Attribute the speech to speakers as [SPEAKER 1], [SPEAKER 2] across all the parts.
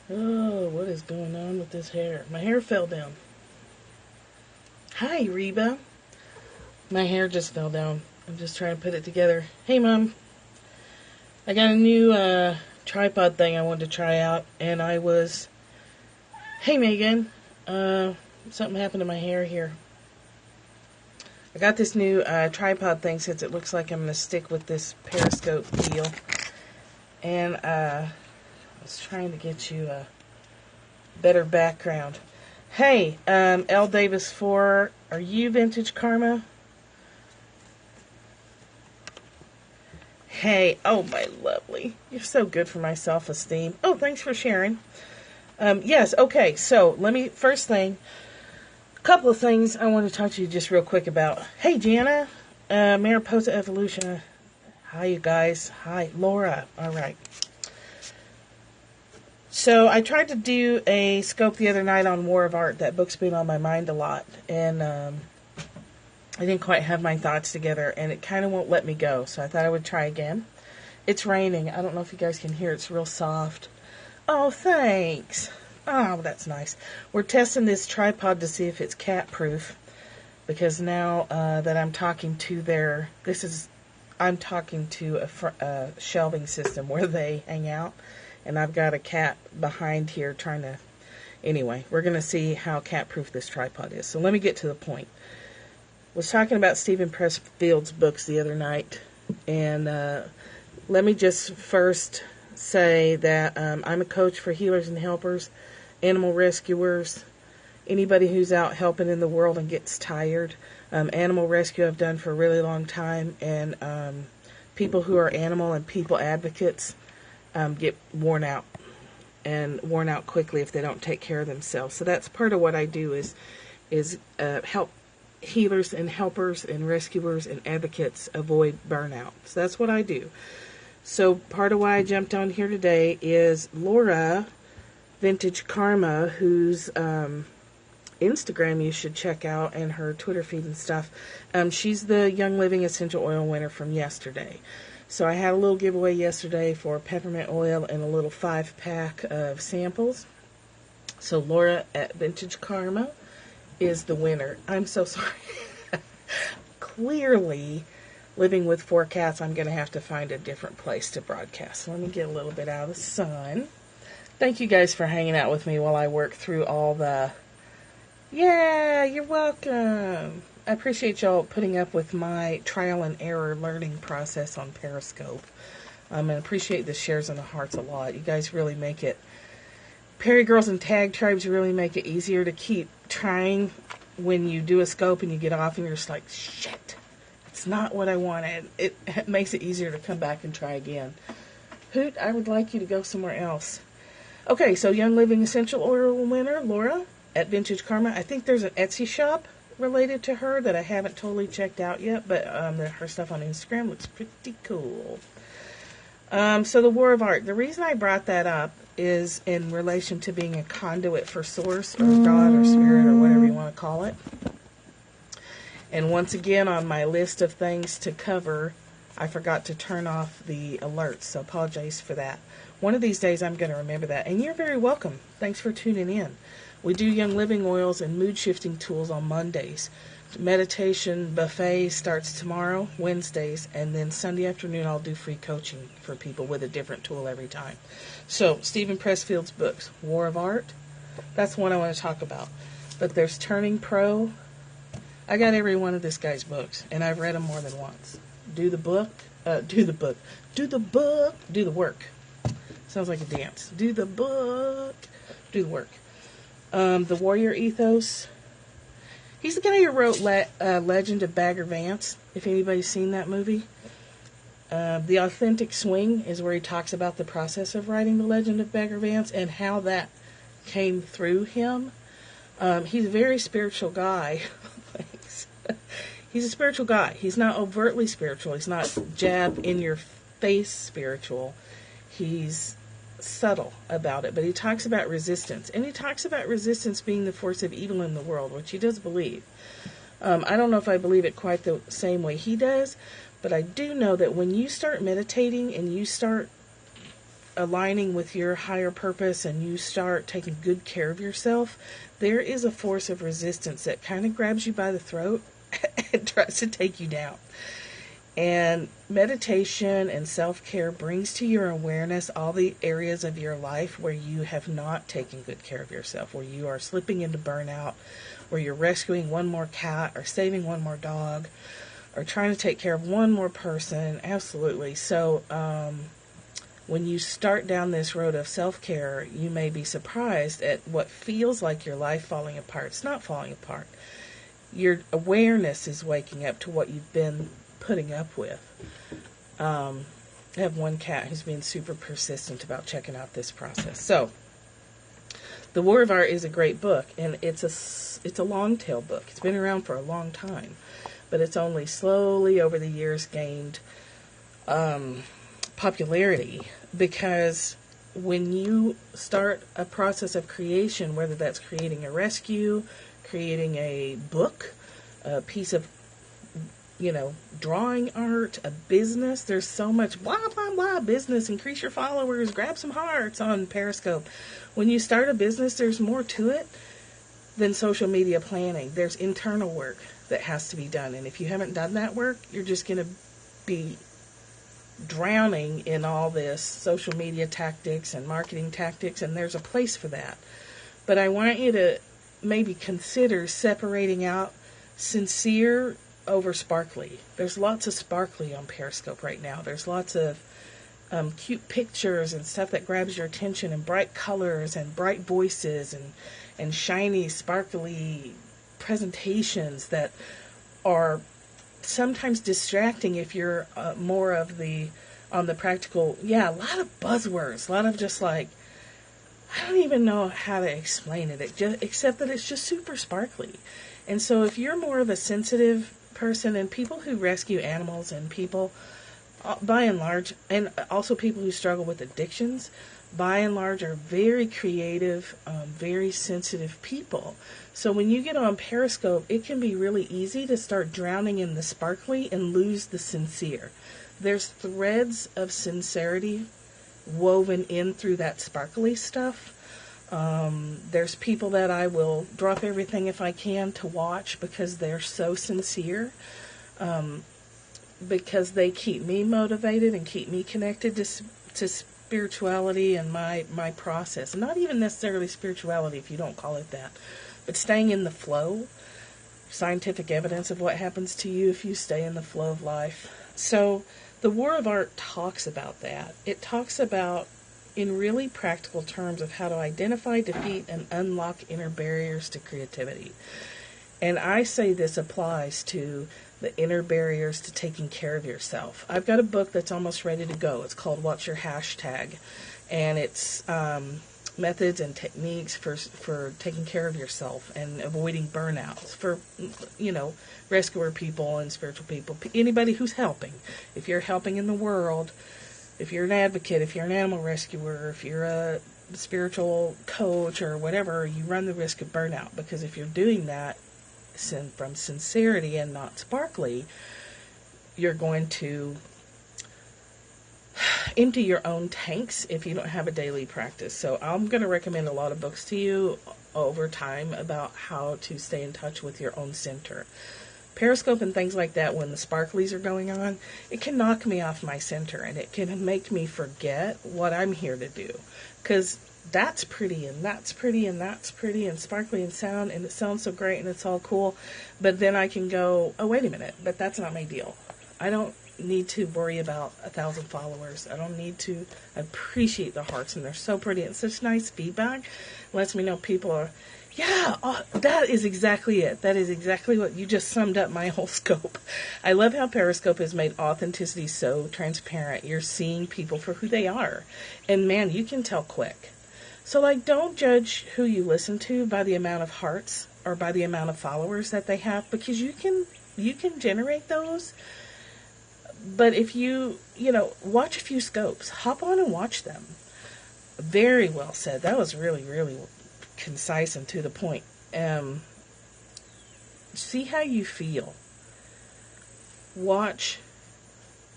[SPEAKER 1] Oh, what is going on with this hair? My hair fell down. Hi, Reba. My hair just fell down. I'm just trying to put it together. Hey, Mom. I got a new tripod thing I wanted to try out, and I was... Hey, Megan. Something happened to my hair here. I got this new tripod thing since it looks like I'm going to stick with this periscope deal. And I was trying to get you a better background. Hey, L. Davis 4, are you Vintage Karma? Hey, oh my lovely. You're so good for my self-esteem. Oh, thanks for sharing. Yes, okay, so let me, first thing, a couple of things I want to talk to you just real quick about. Hey, Jana, Mariposa Evolution. Hi, you guys. Hi, Laura. All right. So I tried to do a scope the other night on War of Art. That book's been on my mind a lot. And I didn't quite have my thoughts together. And it kind of won't let me go. So I thought I would try again. It's raining. I don't know if you guys can hear. It's real soft. Oh, thanks. Oh, that's nice. We're testing this tripod to see if it's cat proof. Because now that I'm talking to I'm talking to a shelving system where they hang out. And I've got a cat behind here trying to... Anyway, we're going to see how cat-proof this tripod is. So let me get to the point. I was talking about Stephen Pressfield's books the other night. And let me just first say that I'm a coach for healers and helpers, animal rescuers, anybody who's out helping in the world and gets tired. Animal rescue I've done for a really long time. And people who are animal and people advocates get worn out quickly if they don't take care of themselves. So that's part of what I do is help healers and helpers and rescuers and advocates avoid burnout. So that's what I do. So part of why I jumped on here today is Laura, Vintage Karma, whose Instagram you should check out and her Twitter feed and stuff. She's the Young Living Essential Oil winner from yesterday. So I had a little giveaway yesterday for peppermint oil and a little 5-pack of samples. So Laura at Vintage Karma is the winner. I'm so sorry. Clearly, living with 4 cats, I'm going to have to find a different place to broadcast. So let me get a little bit out of the sun. Thank you guys for hanging out with me while I work through all the... Yeah, you're welcome. I appreciate y'all putting up with my trial and error learning process on Periscope. And appreciate the shares and the hearts a lot. You guys really make it, Perry Girls and Tag Tribes really make it easier to keep trying when you do a scope and you get off and you're just like, shit, it's not what I wanted. It makes it easier to come back and try again. Hoot, I would like you to go somewhere else. Okay, so Young Living Essential Oil winner, Laura at Vintage Karma. I think there's an Etsy shop related to her that I haven't totally checked out yet, but her stuff on Instagram looks pretty cool. So the War of Art. The reason I brought that up is in relation to being a conduit for Source or God or Spirit or whatever you want to call it. And once again, on my list of things to cover, I forgot to turn off the alerts, so apologize for that. One of these days I'm going to remember that. And you're very welcome. Thanks for tuning in. We do Young Living Oils and mood shifting tools on Mondays. Meditation buffet starts tomorrow, Wednesdays, and then Sunday afternoon I'll do free coaching for people with a different tool every time. So, Stephen Pressfield's books, War of Art, that's one I want to talk about. But there's Turning Pro. I got every one of this guy's books, and I've read them more than once. Do the work. Sounds like a dance. Do the book, do the work. The Warrior Ethos. He's the guy who wrote Legend of Bagger Vance, if anybody's seen that movie. The Authentic Swing is where he talks about the process of writing The Legend of Bagger Vance and how that came through him. He's a very spiritual guy. Thanks. He's a spiritual guy. He's not overtly spiritual. He's not jab-in-your-face spiritual. He's subtle about it, but he talks about resistance, and he talks about resistance being the force of evil in the world, which he does believe. I don't know if I believe it quite the same way he does, but I do know that when you start meditating and you start aligning with your higher purpose and you start taking good care of yourself, there is a force of resistance that kind of grabs you by the throat and tries to take you down. And meditation and self-care brings to your awareness all the areas of your life where you have not taken good care of yourself, where you are slipping into burnout, where you're rescuing one more cat or saving one more dog or trying to take care of one more person. Absolutely. So when you start down this road of self-care, you may be surprised at what feels like your life falling apart. It's not falling apart. Your awareness is waking up to what you've been putting up with. I have one cat who's been super persistent about checking out this process. So, The War of Art is a great book, and it's a long tail book. It's been around for a long time, but it's only slowly over the years gained popularity, because when you start a process of creation, whether that's creating a rescue, creating a book, a piece of drawing art, a business. There's so much blah, blah, blah business. Increase your followers, grab some hearts on Periscope. When you start a business, there's more to it than social media planning. There's internal work that has to be done. And if you haven't done that work, you're just going to be drowning in all this social media tactics and marketing tactics. And there's a place for that. But I want you to maybe consider separating out sincere over sparkly. There's lots of sparkly on Periscope right now. There's lots of cute pictures and stuff that grabs your attention, and bright colors and bright voices and shiny, sparkly presentations that are sometimes distracting if you're more of on the practical. Yeah, a lot of buzzwords, a lot of just like, I don't even know how to explain it, except that it's just super sparkly. And so if you're more of a sensitive person, and people who rescue animals, and people by and large, and also people who struggle with addictions, by and large are very creative, very sensitive people. So when you get on Periscope, it can be really easy to start drowning in the sparkly and lose the sincere. There's threads of sincerity woven in through that sparkly stuff. There's people that I will drop everything if I can to watch because they're so sincere, because they keep me motivated and keep me connected to spirituality and my process. Not even necessarily spirituality, if you don't call it that, but staying in the flow. Scientific evidence of what happens to you if you stay in the flow of life. So the War of Art talks about that. It talks about, in really practical terms, of how to identify, defeat, and unlock inner barriers to creativity. And I say this applies to the inner barriers to taking care of yourself. I've got a book that's almost ready to go. It's called What's Your Hashtag? And it's methods and techniques for taking care of yourself and avoiding burnouts for, rescuer people and spiritual people, anybody who's helping. If you're helping in the world, if you're an advocate, if you're an animal rescuer, if you're a spiritual coach or whatever, you run the risk of burnout. Because if you're doing that from sincerity and not sparkly, you're going to empty your own tanks if you don't have a daily practice. So I'm going to recommend a lot of books to you over time about how to stay in touch with your own center. Periscope and things like that, when the sparklies are going on, it can knock me off my center, and it can make me forget what I'm here to do. Because that's pretty, and that's pretty, and that's pretty, and sparkly, and it sounds so great, and it's all cool. But then I can go, oh, wait a minute, but that's not my deal. I don't need to worry about 1,000 followers. I don't need to appreciate the hearts, and they're so pretty. It's such nice feedback. It lets me know people are, yeah, that is exactly it. That is exactly what you just summed up my whole scope. I love how Periscope has made authenticity so transparent. You're seeing people for who they are. And man, you can tell quick. So don't judge who you listen to by the amount of hearts or by the amount of followers that they have, because you can generate those. But if you watch a few scopes, hop on and watch them. Very well said. That was really, really concise and to the point. See how you feel. Watch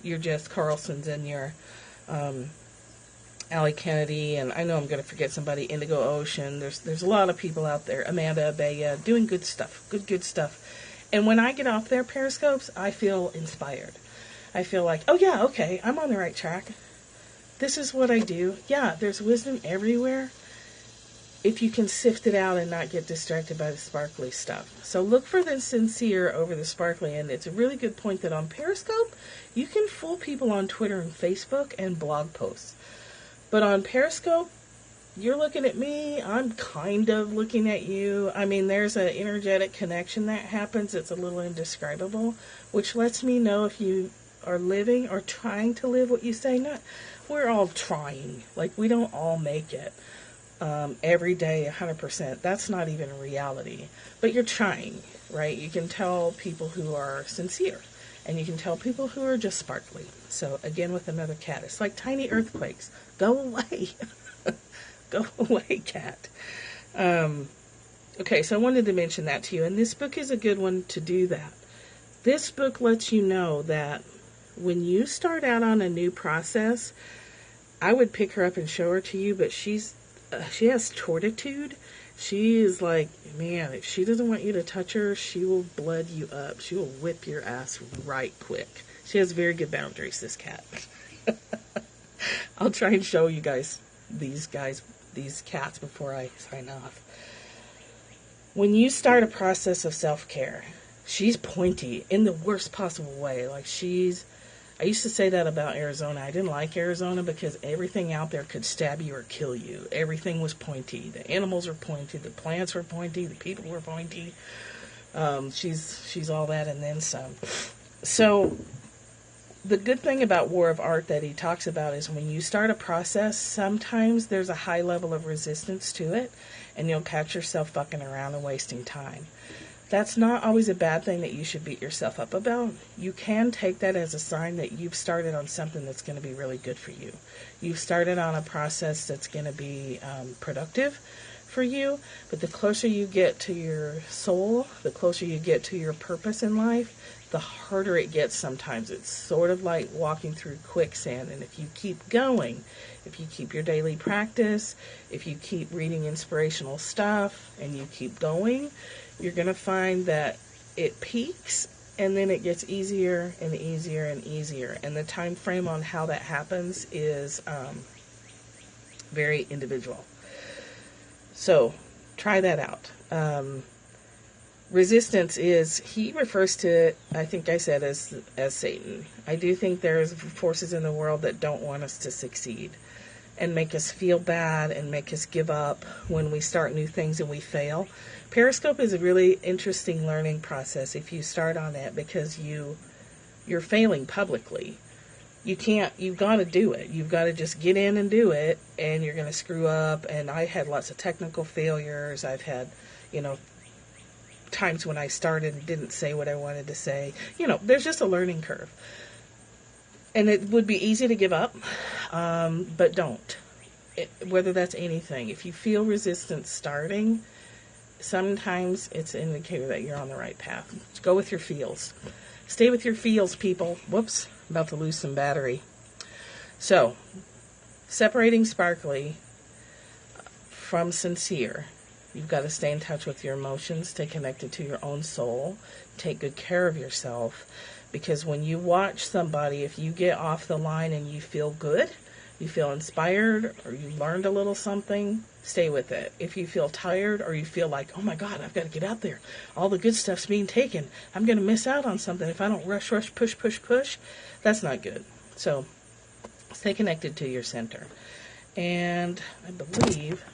[SPEAKER 1] your Jess Carlsons and your Allie Kennedy, and I know I'm going to forget somebody, Indigo Ocean. There's a lot of people out there. Amanda Abaya, doing good stuff, good stuff. And when I get off their Periscopes, I feel inspired. I feel like, oh yeah, okay, I'm on the right track. This is what I do. Yeah, there's wisdom everywhere if you can sift it out and not get distracted by the sparkly stuff. So look for the sincere over the sparkly, and it's a really good point that on Periscope, you can fool people on Twitter and Facebook and blog posts. But on Periscope, you're looking at me, I'm kind of looking at you. I mean, there's an energetic connection that happens. It's a little indescribable, which lets me know if you are living or trying to live what you say. Not, we're all trying. Like, we don't all make it every day 100%. That's not even a reality. But you're trying, right? You can tell people who are sincere, and you can tell people who are just sparkly. So again, with another cat, it's like tiny earthquakes. Go away. Go away, cat. Okay, so I wanted to mention that to you, and this book is a good one to do that. This book lets you know that when you start out on a new process, I would pick her up and show her to you, but she has fortitude. She is like, man, if she doesn't want you to touch her, she will blood you up. She will whip your ass right quick. She has very good boundaries, this cat. I'll try and show you guys these cats before I sign off. When you start a process of self-care, she's pointy in the worst possible way. Like, I used to say that about Arizona. I didn't like Arizona because everything out there could stab you or kill you. Everything was pointy. The animals were pointy. The plants were pointy. The people were pointy. She's all that and then some. So the good thing about War of Art that he talks about is when you start a process, sometimes there's a high level of resistance to it, and you'll catch yourself fucking around and wasting time. That's not always a bad thing that you should beat yourself up about. You can take that as a sign that you've started on something that's going to be really good for you. You've started on a process that's going to be productive for you, but the closer you get to your soul, the closer you get to your purpose in life, the harder it gets sometimes. It's sort of like walking through quicksand, and if you keep going, if you keep your daily practice, if you keep reading inspirational stuff, and you keep going, you're going to find that it peaks, and then it gets easier and easier and easier. And the time frame on how that happens is very individual. So try that out. Resistance is, he refers to it, I think I said, as Satan. I do think there's forces in the world that don't want us to succeed and make us feel bad and make us give up when we start new things and we fail. Periscope is a really interesting learning process if you start on it, because you're failing publicly. You've got to do it. You've got to just get in and do it, and you're going to screw up. And I had lots of technical failures. I've had, times when I started and didn't say what I wanted to say. There's just a learning curve. And it would be easy to give up, but don't. Whether that's anything. If you feel resistance starting, sometimes it's an indicator that you're on the right path. Just go with your feels. Stay with your feels, people. Whoops, about to lose some battery. So, separating sparkly from sincere. You've got to stay in touch with your emotions, stay connected to your own soul, take good care of yourself. Because when you watch somebody, if you get off the line and you feel good, you feel inspired, or you learned a little something, stay with it. If you feel tired, or you feel like, oh my God, I've got to get out there. All the good stuff's being taken. I'm going to miss out on something if I don't rush, push. That's not good. So stay connected to your center. And I believe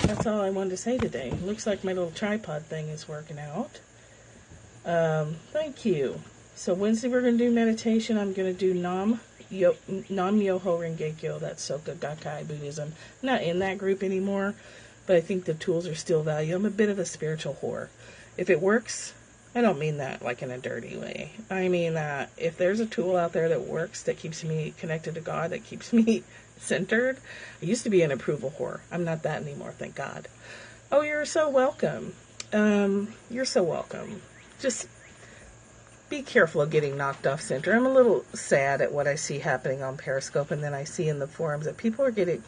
[SPEAKER 1] that's all I wanted to say today. Looks like my little tripod thing is working out. Thank you. So Wednesday we're going to do meditation. I'm going to do Nam Myoho Renge-kyo. That's Soka Gakkai Buddhism. I'm not in that group anymore, but I think the tools are still valuable. I'm a bit of a spiritual whore. If it works, I don't mean that like in a dirty way. I mean that if there's a tool out there that works, that keeps me connected to God, that keeps me centered. I used to be an approval whore. I'm not that anymore, thank God. Oh, you're so welcome. You're so welcome. Just be careful of getting knocked off center. I'm a little sad at what I see happening on Periscope, and then I see in the forums that people are getting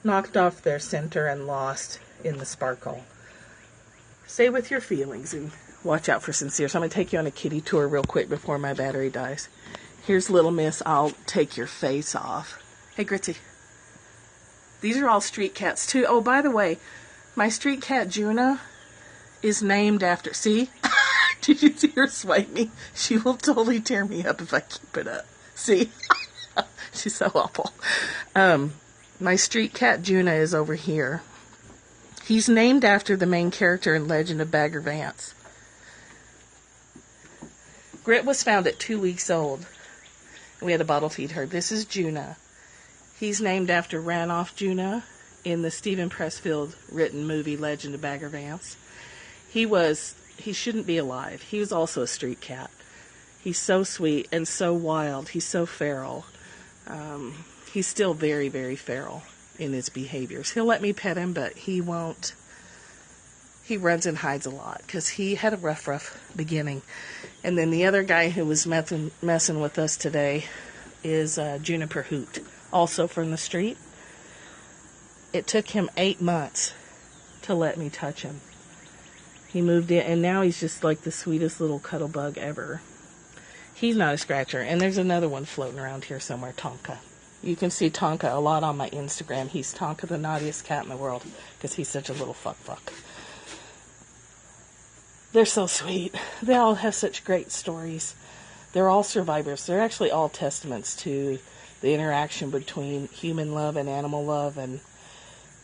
[SPEAKER 1] knocked off their center and lost in the sparkle. Stay with your feelings and watch out for Sincere. So I'm going to take you on a kitty tour real quick before my battery dies. Here's Little Miss. I'll take your face off. Hey, Gritzy. These are all street cats, too. Oh, by the way, my street cat, Juna, is named after... See? Did you see her swipe me? She will totally tear me up if I keep it up. See? She's so awful. My street cat, Juna, is over here. He's named after the main character in Legend of Bagger Vance. Grit was found at 2 weeks old. We had to bottle feed her. This is Juna. He's named after Ranulph Juna in the Stephen Pressfield written movie Legend of Bagger Vance. He shouldn't be alive. He was also a street cat. He's so sweet and so wild. He's so feral. He's still very, very feral in his behaviors. He'll let me pet him, but he won't. He runs and hides a lot because he had a rough beginning. And then the other guy who was messing with us today is Juniper Hoot, also from the street. It took him 8 months to let me touch him. He moved in, and now he's just like the sweetest little cuddle bug ever. He's not a scratcher. And there's another one floating around here somewhere, Tonka. You can see Tonka a lot on my Instagram. He's Tonka, the naughtiest cat in the world, because he's such a little fuck. They're so sweet. They all have such great stories. They're all survivors. They're actually all testaments to the interaction between human love and animal love, and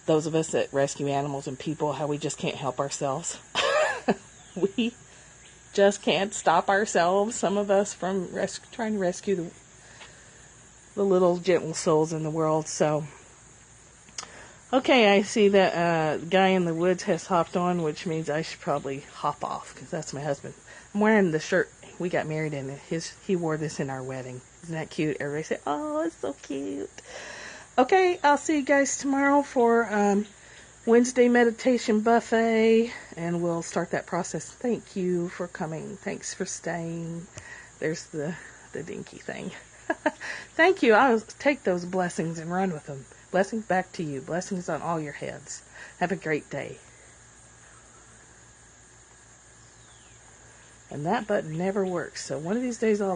[SPEAKER 1] those of us that rescue animals and people, how we just can't help ourselves. We just can't stop ourselves, some of us, from trying to rescue the little gentle souls in the world. So, okay, I see that guy in the woods has hopped on, which means I should probably hop off, because that's my husband. I'm wearing the shirt we got married in. He wore this in our wedding. Isn't that cute? Everybody say, oh, it's so cute. Okay, I'll see you guys tomorrow for Wednesday meditation buffet, and we'll start that process. Thank you for coming. Thanks for staying. There's the dinky thing. Thank you. I'll take those blessings and run with them. Blessings back to you. Blessings on all your heads. Have a great day. And that button never works, so one of these days I'll